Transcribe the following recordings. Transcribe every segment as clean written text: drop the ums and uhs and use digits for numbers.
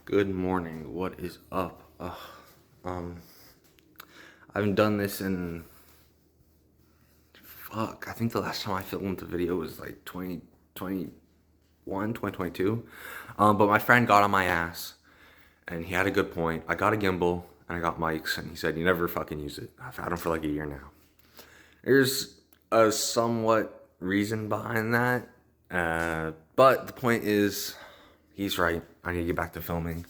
Good morning. What is up? I haven't done this in I think the last time I filmed the video was like 2021, 2022. But my friend got on my ass, and he had a good point. I got a gimbal and I got mics, and he said you never fucking use it. I've had them for like a year now. There's a somewhat reason behind that, but the point is, he's right. I need to get back to filming.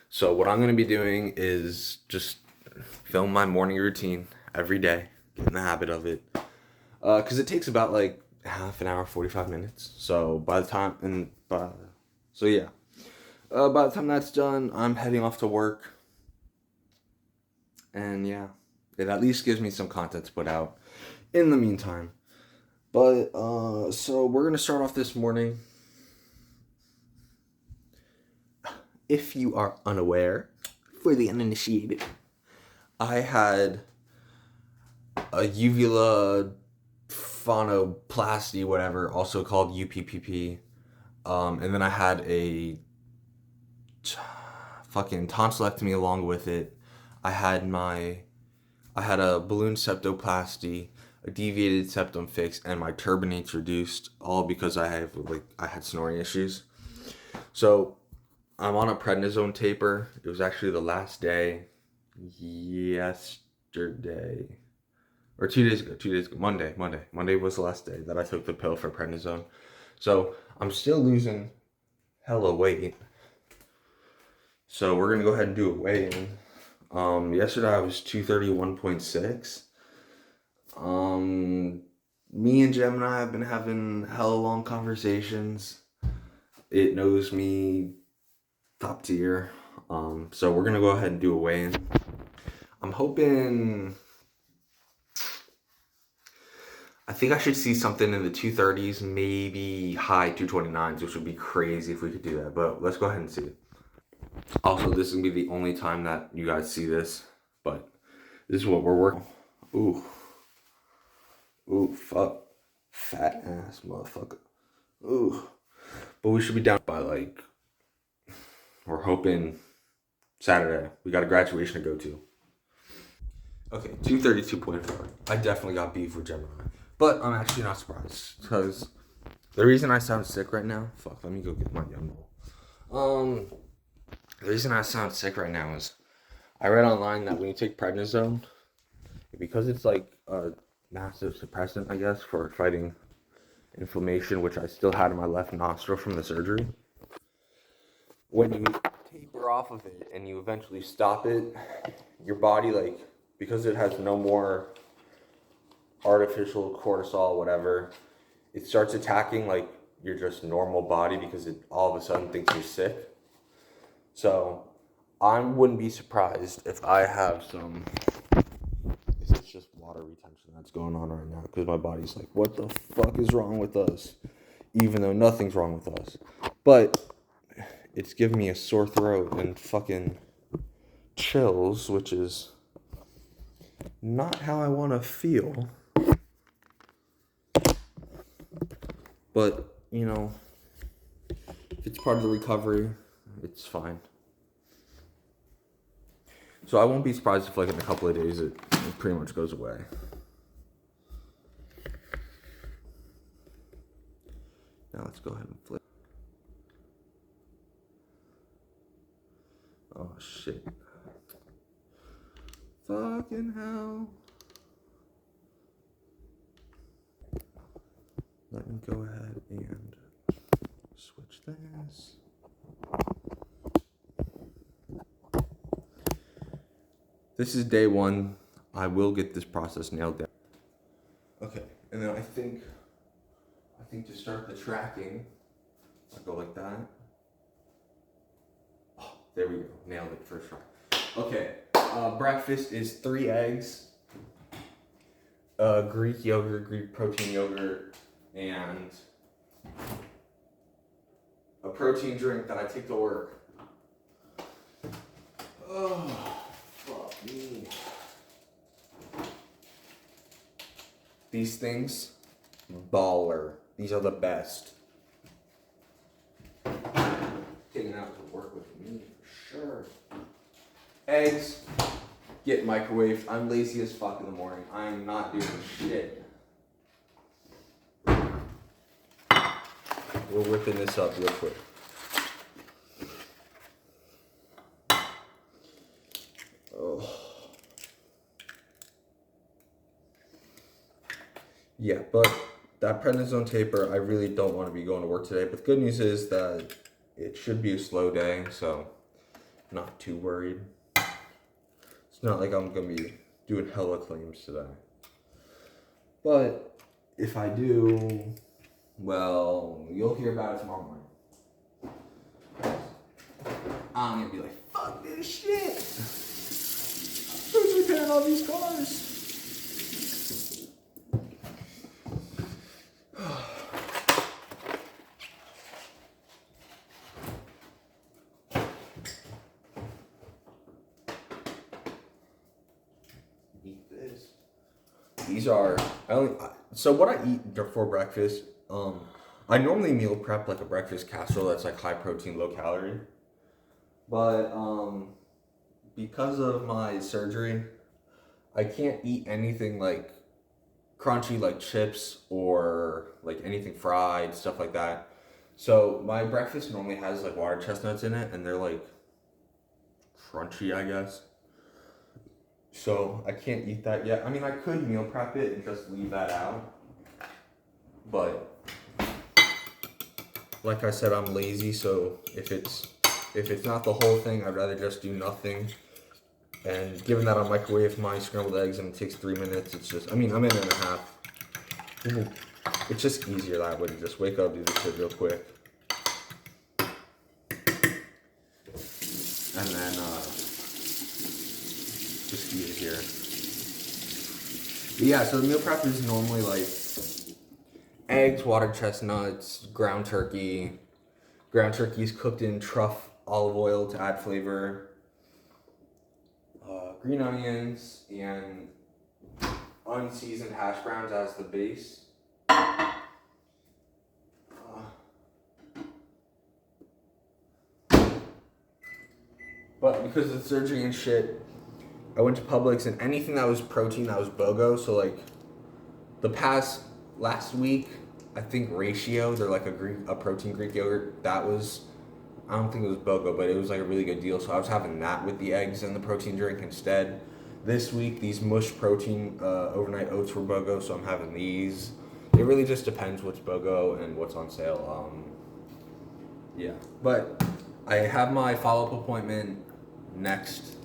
So what I'm going to be doing is just film my morning routine every day, get in the habit of it. Because it takes about like half an hour, 45 minutes. So by the time, by the time that's done, I'm heading off to work. And yeah, it at least gives me some content to put out in the meantime. But, so we're going to start off this morning. If you are unaware, for the uninitiated, I had a uvula phonoplasty, whatever, also called UPPP. And then I had a fucking tonsillectomy along with it. I had a balloon septoplasty, a deviated septum fix, and my turbinates reduced, all because I had snoring issues. So I'm on a prednisone taper. It was actually the last day yesterday. Or 2 days ago, Monday was the last day that I took the pill for prednisone. So I'm still losing hella weight. So we're gonna go ahead and do a weigh-in. Yesterday I was 231.6. Me and Gemini have been having hella long conversations. It knows me top tier. So we're gonna go ahead and do a weigh-in. I'm hoping. I think I should see something in the 230s, maybe high 229s, which would be crazy if we could do that. But let's go ahead and see it. Also, this is gonna be the only time that you guys see this, but this is what we're working. Ooh, fuck, fat ass motherfucker. Ooh, but we should be down by like. We're hoping Saturday. We got a graduation to go to. Okay, 232.4. I definitely got beef with Gemini. But I'm actually not surprised. Because the reason I sound sick right now... Fuck, let me go get my gimbal. The reason I sound sick right now is... I read online that when you take prednisone, because it's like a massive suppressant, I guess, for fighting inflammation, which I still had in my left nostril from the surgery. When you taper off of it and you eventually stop it, your body, like, because it has no more artificial cortisol, whatever, it starts attacking like your just normal body because it all of a sudden thinks you're sick. So I wouldn't be surprised if I have some. It's just water retention that's going on right now because my body's like, what the fuck is wrong with us? Even though nothing's wrong with us, but it's giving me a sore throat and fucking chills, which is not how I want to feel. But, you know, if it's part of the recovery, it's fine. So I won't be surprised if, like, in a couple of days, it pretty much goes away. Now let's go ahead and flip. Oh, shit. Fucking hell. Let me go ahead and switch this. This is day one. I will get this process nailed down. Okay, and then I think to start the tracking, I'll go like that. Oh, there we go. Nailed it first try. Okay, breakfast is 3 eggs, Greek yogurt, Greek protein yogurt, and a protein drink that I take to work. Oh, fuck me. These things, baller. These are the best. Taking out to work with me, for eggs get microwaved. I'm lazy as fuck in the morning. I am not doing shit. We're whipping this up real quick. Oh. Yeah, but that prednisone taper, I really don't want to be going to work today. But the good news is that it should be a slow day, so I'm not too worried. It's not like I'm going to be doing hella claims today. But if I do, well, you'll hear about it tomorrow morning. I'm going to be like, fuck this shit. Who's repairing all these cars? These are, so what I eat for breakfast, I normally meal prep like a breakfast casserole that's like high protein, low calorie. But because of my surgery, I can't eat anything like crunchy like chips or like anything fried, stuff like that. So my breakfast normally has like water chestnuts in it and they're like crunchy, I guess. So I can't eat that yet. I mean, I could meal prep it and just leave that out. But like I said, I'm lazy, so if it's not the whole thing, I'd rather just do nothing. And given that I microwave my scrambled eggs and it takes 3 minutes, it's just, I mean, I'm in and a half. It's just easier that way to just wake up, do this shit real quick. And then, just easier. But yeah, so the meal prep is normally like eggs, water chestnuts, ground turkey. Ground turkey is cooked in truff olive oil to add flavor. Green onions and unseasoned hash browns as the base. But because of the surgery and shit, I went to Publix and anything that was protein, that was BOGO. So like last week, I think Ratio, they're like a protein Greek yogurt, that was, I don't think it was BOGO, but it was like a really good deal. So I was having that with the eggs and the protein drink instead. This week, these Mush protein overnight oats were BOGO, so I'm having these. It really just depends what's BOGO and what's on sale. Yeah, but I have my follow-up appointment next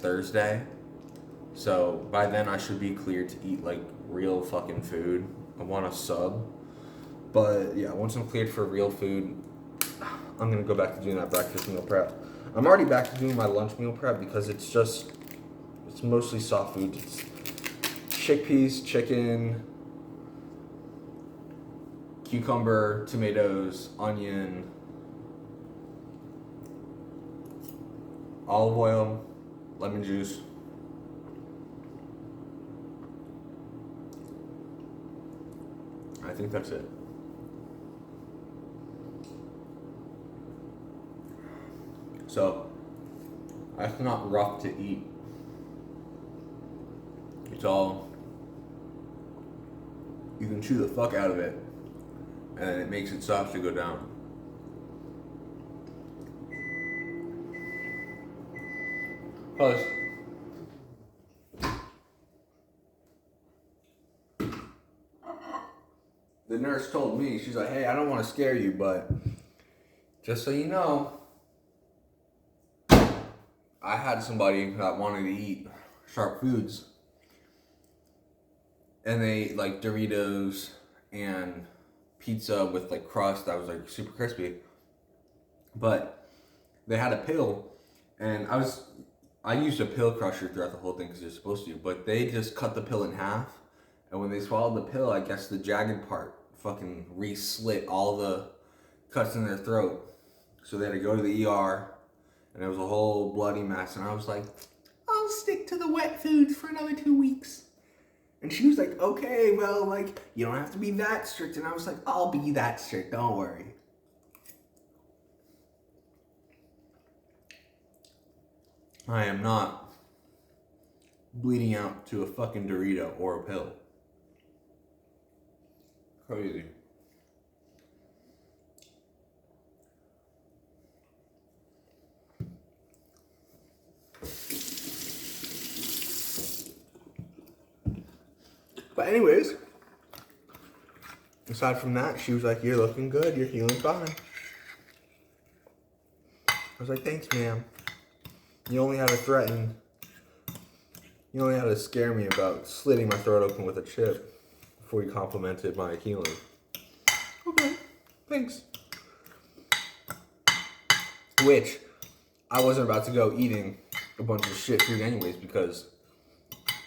Thursday. So by then I should be cleared to eat like real fucking food. I want a sub. But yeah, once I'm cleared for real food, I'm gonna go back to doing that breakfast meal prep. I'm already back to doing my lunch meal prep because it's mostly soft food. It's chickpeas, chicken, cucumber, tomatoes, onion, olive oil, lemon juice. I think that's it. So, that's not rough to eat. It's all, you can chew the fuck out of it, and it makes it soft to go down. Plus, the nurse told me, she's like, hey, I don't want to scare you, but just so you know, I had somebody that wanted to eat sharp foods, and they ate like Doritos and pizza with like crust that was like super crispy, but they had a pill, and I used a pill crusher throughout the whole thing because you're supposed to, but they just cut the pill in half, and when they swallowed the pill, I guess the jagged part fucking re-slit all the cuts in their throat, so they had to go to the ER, and it was a whole bloody mess, and I was like, I'll stick to the wet foods for another 2 weeks. And she was like, okay, well, like, you don't have to be that strict. And I was like, I'll be that strict, don't worry. I am not bleeding out to a fucking Dorito or a pill. Crazy. But anyways, aside from that, she was like, "You're looking good. You're healing fine." I was like, "Thanks, ma'am. You only had to threaten. You only had to scare me about slitting my throat open with a chip before you complimented my healing." Okay, thanks. Which, I wasn't about to go eating a bunch of shit food anyways, because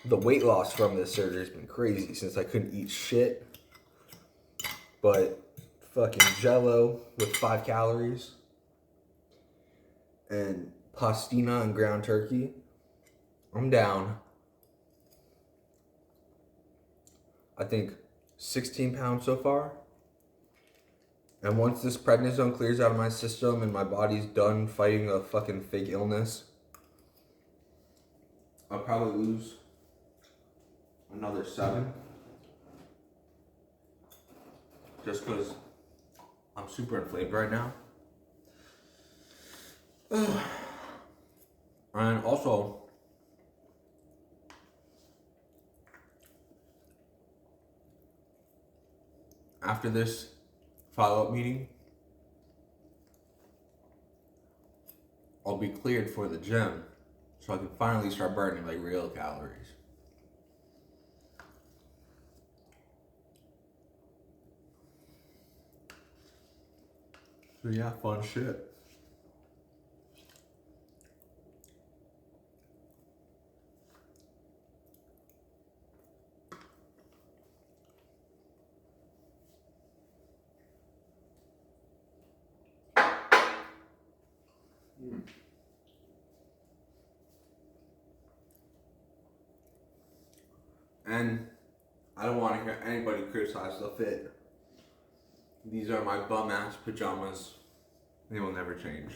the weight loss from this surgery has been crazy since I couldn't eat shit. But fucking Jello with 5 calories and pastina and ground turkey, I'm down, I think, 16 pounds so far. And once this prednisone clears out of my system and my body's done fighting a fucking fake illness, I'll probably lose another 7. Just because I'm super inflamed right now. And also, after this follow-up meeting, I'll be cleared for the gym, so I can finally start burning like real calories. So yeah, fun shit. And I don't want to hear anybody criticize the fit. These are my bum ass pajamas. They will never change.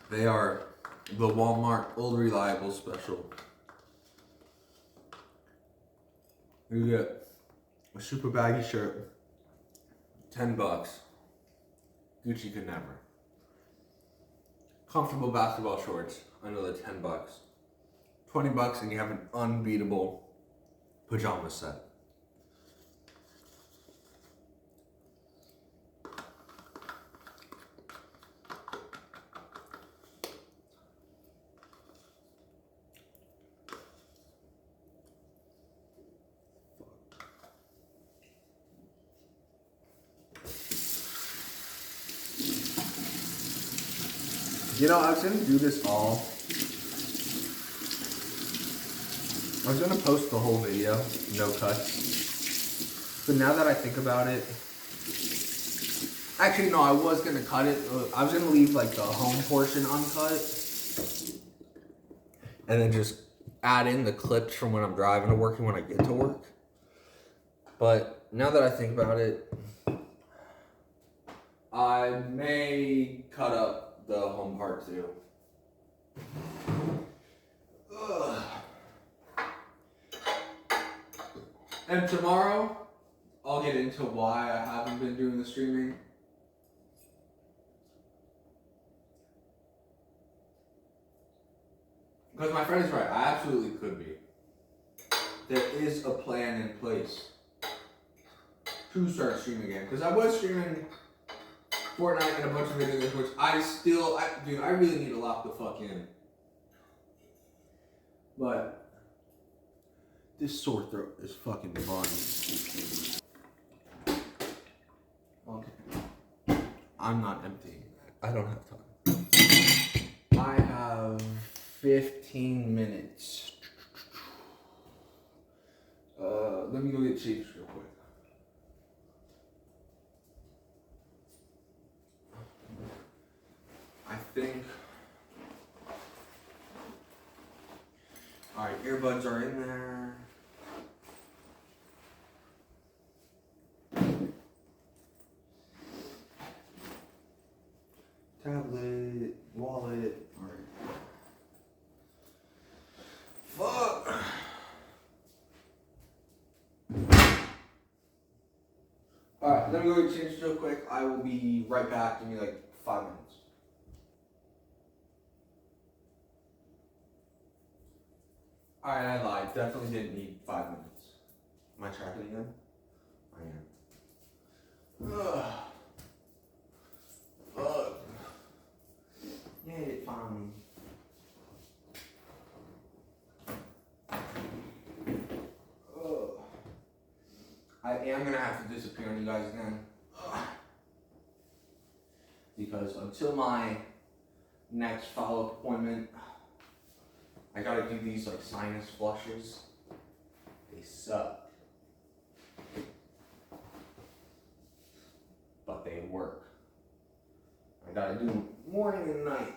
They are the Walmart Old Reliable special. You get a super baggy shirt, $10. Gucci could never. Comfortable basketball shorts, another $10. $20 and you have an unbeatable pajama set. You know, I was gonna do this all. I was gonna post the whole video, no cuts. But now that I think about it, actually no, I was gonna cut it. I was gonna leave like the home portion uncut, and then just add in the clips from when I'm driving to work and when I get to work. But now that I think about it, I may cut up the home part too. Ugh. And tomorrow, I'll get into why I haven't been doing the streaming. Because my friend is right, I absolutely could be. There is a plan in place to start streaming again. Because I was streaming Fortnite and a bunch of video games, which dude, I really need to lock the fuck in. But this sore throat is fucking fun. Okay. I'm not empty. I don't have time. I have 15 minutes. Let me go get Chiefs real quick. I think. Alright, earbuds are in there. tablet, wallet. Alright. Fuck. Alright, let me go change real quick. I will be right back. Give me like 5 minutes. Alright, I lied. Definitely didn't need 5 minutes. Am I tracking again? I am. Ugh. Fuck. Yay, fine. I am gonna have to disappear on you guys again. Because until my next follow-up appointment, I gotta do these like sinus flushes. They suck. But they work. I gotta do them morning and night.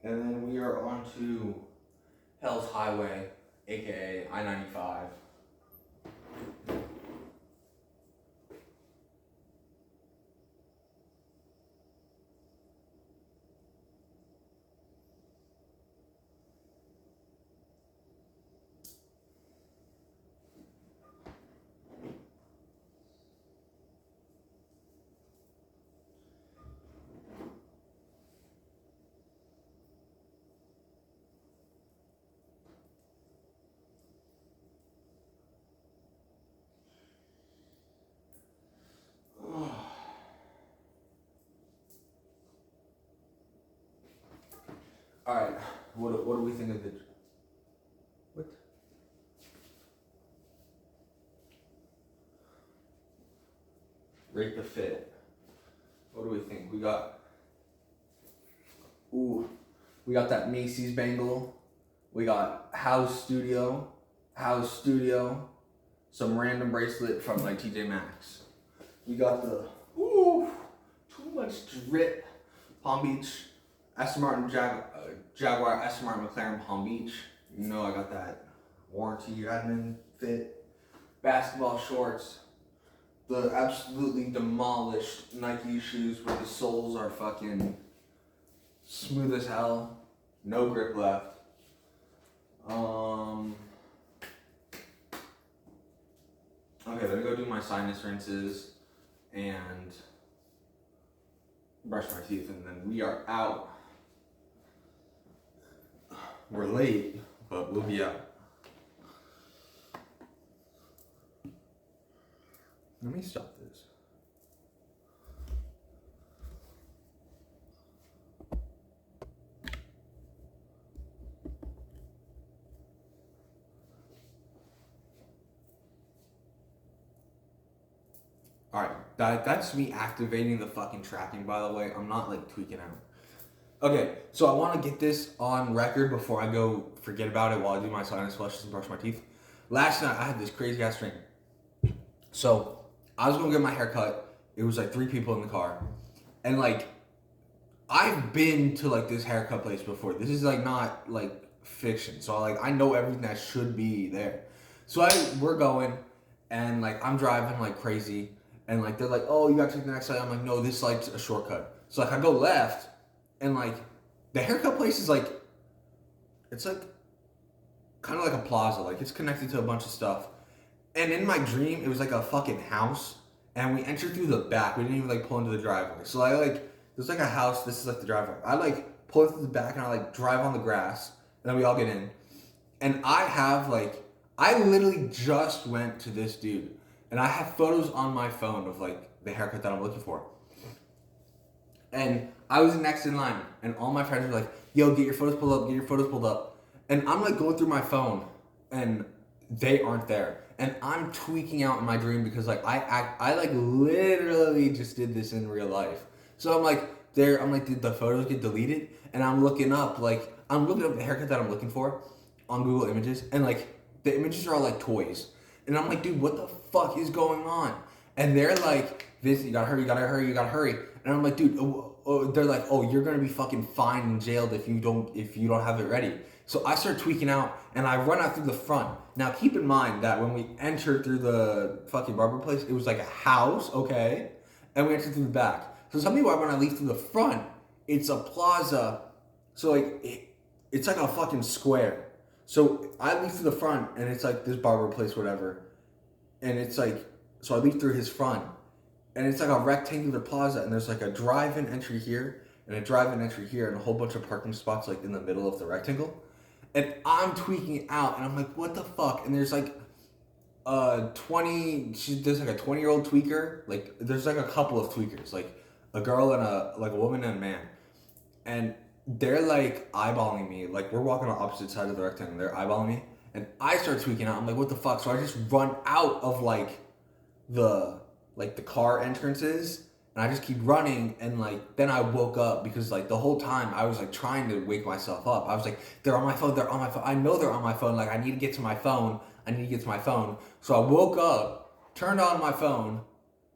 And then we are on to Hell's Highway, aka I-95. All right, what do we think of the? What? Rate the fit. What do we think? We got. Ooh, we got that Macy's bangle. We got House Studio, some random bracelet from like TJ Maxx. We got the too much drip Palm Beach. Aston Martin Jaguar, Aston Martin McLaren Palm Beach. You know I got that warranty admin fit. Basketball shorts. The absolutely demolished Nike shoes where the soles are fucking smooth as hell. No grip left. Okay, let me go do my sinus rinses and brush my teeth, and then we are out. We're late, but we'll be out. Let me stop this. Alright, that's me activating the fucking tracking, by the way. I'm not like tweaking out. Okay, so I want to get this on record before I go forget about it while I do my sinus flushes and brush my teeth. Last night I had this crazy ass dream. So I was gonna get my hair cut. It was like 3 people in the car, and like I've been to like this haircut place before. This is like not like fiction. So like I know everything that should be there. So we're going, and like I'm driving like crazy, and like they're like, oh, you gotta take the next side. I'm like, no, this light's a shortcut. So like I go left. And like, the haircut place is like, it's like, kind of like a plaza. Like, it's connected to a bunch of stuff. And in my dream, it was like a fucking house. And we entered through the back. We didn't even like pull into the driveway. So I like, there's like a house. This is like the driveway. I like pull through the back and I like drive on the grass. And then we all get in. And I have like, I literally just went to this dude. And I have photos on my phone of like the haircut that I'm looking for. And I was next in line, and all my friends were like, yo, get your photos pulled up, And I'm like going through my phone, and they aren't there. And I'm tweaking out in my dream because like I like literally just did this in real life. So I'm like, did the photos get deleted? And I'm looking up the haircut that I'm looking for on Google Images, and like the images are all like toys. And I'm like, dude, what the fuck is going on? And they're like, Vince, you gotta hurry. And I'm like, dude, they're like, oh, you're gonna be fucking fined and jailed if you don't have it ready. So I start tweaking out, and I run out through the front. Now keep in mind that when we entered through the fucking barber place, it was like a house, okay, and we entered through the back. So tell me why when I leave through the front, it's a plaza. So like it's like a fucking square. So I leave through the front, and it's like this barber place, whatever, and it's like, so I leave through his front. And it's like a rectangular plaza, and there's like a drive-in entry here, and a drive-in entry here, and a whole bunch of parking spots like in the middle of the rectangle. And I'm tweaking out, and I'm like, what the fuck? And there's like there's like a 20-year-old tweaker, like there's like a couple of tweakers, like a girl and a woman and a man. And they're like eyeballing me, like we're walking on opposite sides of the rectangle, they're eyeballing me, and I start tweaking out. I'm like, what the fuck? So I just run out of like the car entrances, and I just keep running, and like then I woke up because like the whole time I was like trying to wake myself up. I was like, they're on my phone, I know they're on my phone, like I need to get to my phone. So I woke up, turned on my phone,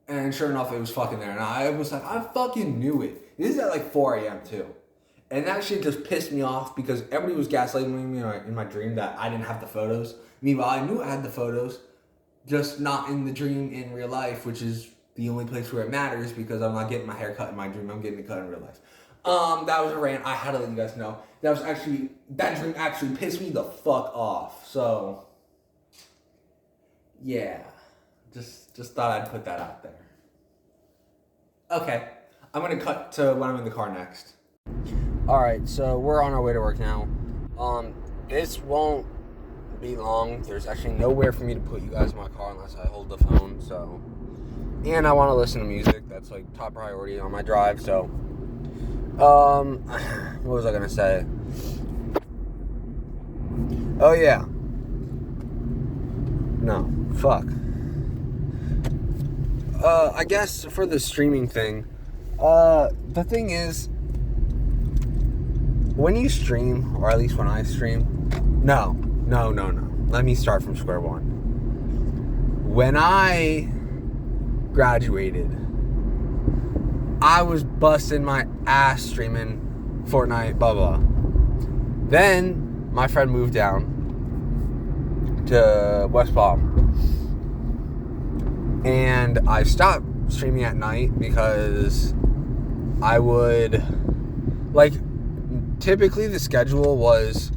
and sure enough it was fucking there, and I was like, I fucking knew it. This is at like 4 a.m. too. And that shit just pissed me off because everybody was gaslighting me in my dream that I didn't have the photos. Meanwhile, I knew I had the photos, just not in the dream in real life, which is the only place where it matters because I'm not getting my hair cut in my dream. I'm getting it cut in real life. That was a rant. I had to let you guys know. That dream actually pissed me the fuck off. So, yeah. Just thought I'd put that out there. Okay. I'm going to cut to when I'm in the car next. Alright, so we're on our way to work now. This won't be long. There's actually nowhere for me to put you guys in my car unless I hold the phone, so, and I want to listen to music. That's like top priority on my drive. So what was I gonna say? Oh yeah, no, fuck. I guess for the streaming thing, the thing is, when you stream, or at least when I stream, no. Let me start from square one. When I graduated, I was busting my ass streaming Fortnite, blah, blah. Then, my friend moved down to West Palm. And I stopped streaming at night because I would, like, typically the schedule was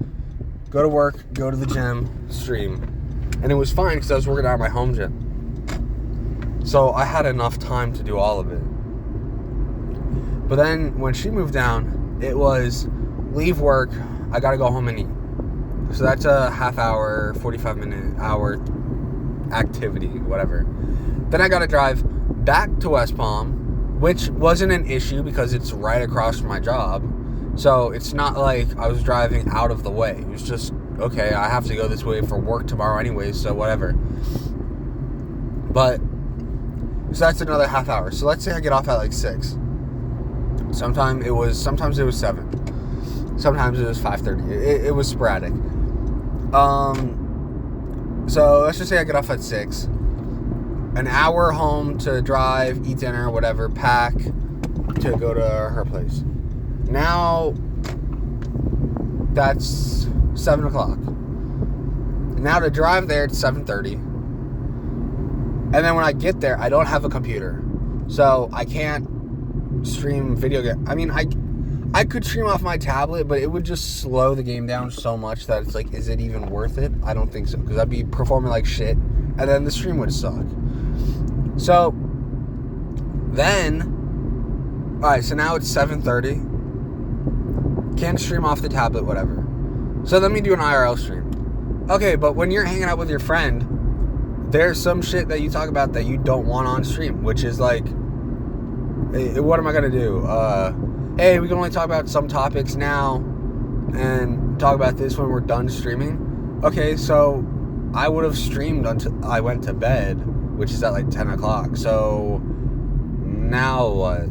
go to work, go to the gym, stream. And it was fine because I was working out of my home gym. So I had enough time to do all of it. But then when she moved down, it was leave work, I gotta go home and eat. So that's a half hour, 45-minute, hour activity, whatever. Then I gotta drive back to West Palm, which wasn't an issue because it's right across from my job. So it's not like I was driving out of the way. It was just, okay, I have to go this way for work tomorrow anyways, so whatever. But, so that's another half hour. So let's say I get off at like 6. Sometimes it was 7. Sometimes it was 5:30. It was sporadic. So let's just say I get off at 6. An hour home to drive, eat dinner, whatever, pack to go to her place. Now, that's 7 o'clock. Now to drive there, it's 7:30. And then when I get there, I don't have a computer. So I can't stream video game. I mean, I could stream off my tablet, but it would just slow the game down so much that it's like, is it even worth it? I don't think so, because I'd be performing like shit, and then the stream would suck. So, then, alright, so now it's 7:30. Can't stream off the tablet, whatever. So let me do an IRL stream. Okay, but when you're hanging out with your friend, there's some shit that you talk about that you don't want on stream, which is like, hey, what am I gonna do? Hey, we can only talk about some topics now and talk about this when we're done streaming. Okay, so I would have streamed until I went to bed, which is at like 10 o'clock. So now what?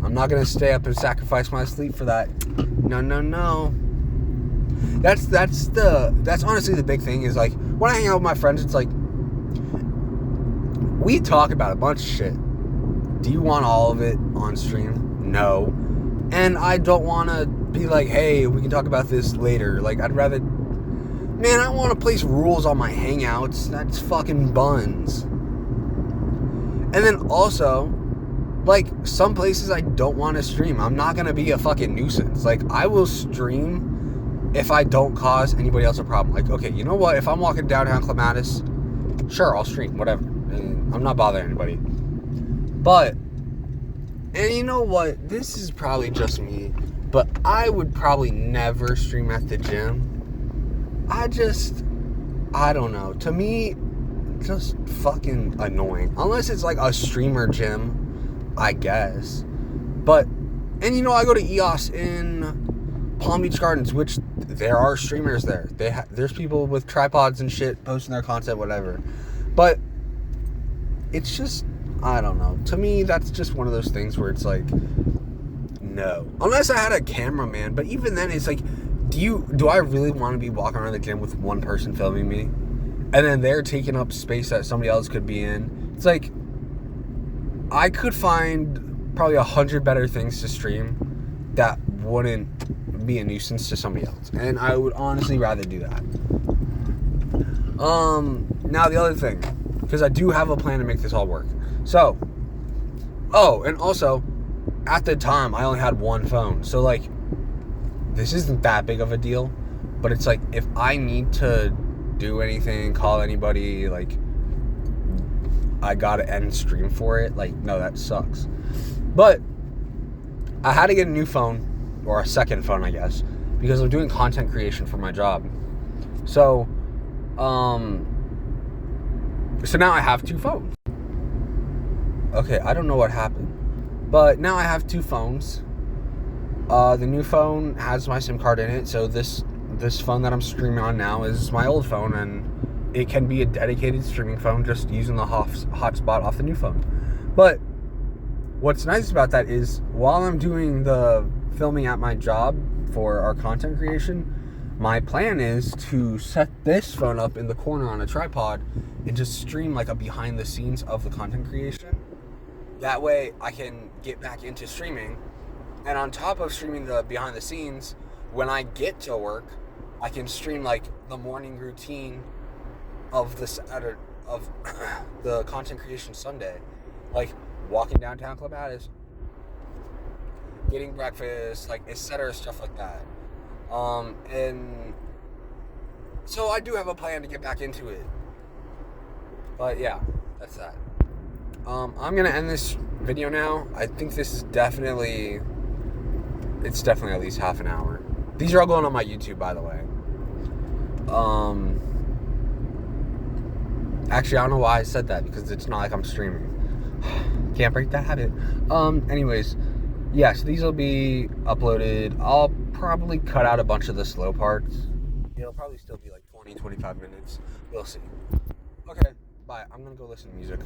I'm not gonna stay up and sacrifice my sleep for that. No. That's honestly the big thing, is like, when I hang out with my friends, it's like, we talk about a bunch of shit. Do you want all of it on stream? no. And I don't want to be like, hey, we can talk about this later. Like, I'd rather... Man, I don't want to place rules on my Hangouts. That's fucking buns. And then also, like, some places I don't want to stream. I'm not going to be a fucking nuisance. Like, I will stream if I don't cause anybody else a problem. Like, okay, you know what? If I'm walking downtown Clematis, sure, I'll stream, whatever. And I'm not bothering anybody. But, and you know what? This is probably just me, but I would probably never stream at the gym. I don't know. To me, just fucking annoying. Unless it's like a streamer gym, I guess. But, and you know, I go to EOS in Palm Beach Gardens, which there are streamers there. There's people with tripods and shit posting their content, whatever. But it's just, I don't know. To me, that's just one of those things where it's like, no. Unless I had a cameraman. But even then, it's like, do I really want to be walking around the gym with one person filming me? And then they're taking up space that somebody else could be in. It's like, I could find probably 100 better things to stream that wouldn't be a nuisance to somebody else. And I would honestly rather do that. Now the other thing, because I do have a plan to make this all work. So, and also, at the time, I only had one phone. So, like, this isn't that big of a deal. But it's like, if I need to do anything, call anybody, like, I gotta end stream for it. Like, no, that sucks. But I had to get a new phone, or a second phone, I guess, because I'm doing content creation for my job. So now I have two phones. Okay, I don't know what happened, but now I have two phones. The new phone has my SIM card in it, so this phone that I'm streaming on now is my old phone, and it can be a dedicated streaming phone just using the hotspot off the new phone. But what's nice about that is while I'm doing the filming at my job for our content creation, my plan is to set this phone up in the corner on a tripod and just stream like a behind the scenes of the content creation. That way I can get back into streaming, and on top of streaming the behind the scenes, when I get to work, I can stream like the morning routine of the content creation Sunday, like walking downtown Clematis, getting breakfast, like etc., stuff like that. And so I do have a plan to get back into it. But yeah, that's that. I'm gonna end this video now. I think this is definitely at least half an hour. These are all going on my YouTube, by the way. Actually, I don't know why I said that, because it's not like I'm streaming. Can't break that habit. Anyways, yeah, so these will be uploaded. I'll probably cut out a bunch of the slow parts. It'll probably still be like 20-25 minutes. We'll see. Okay, bye. I'm gonna go listen to music.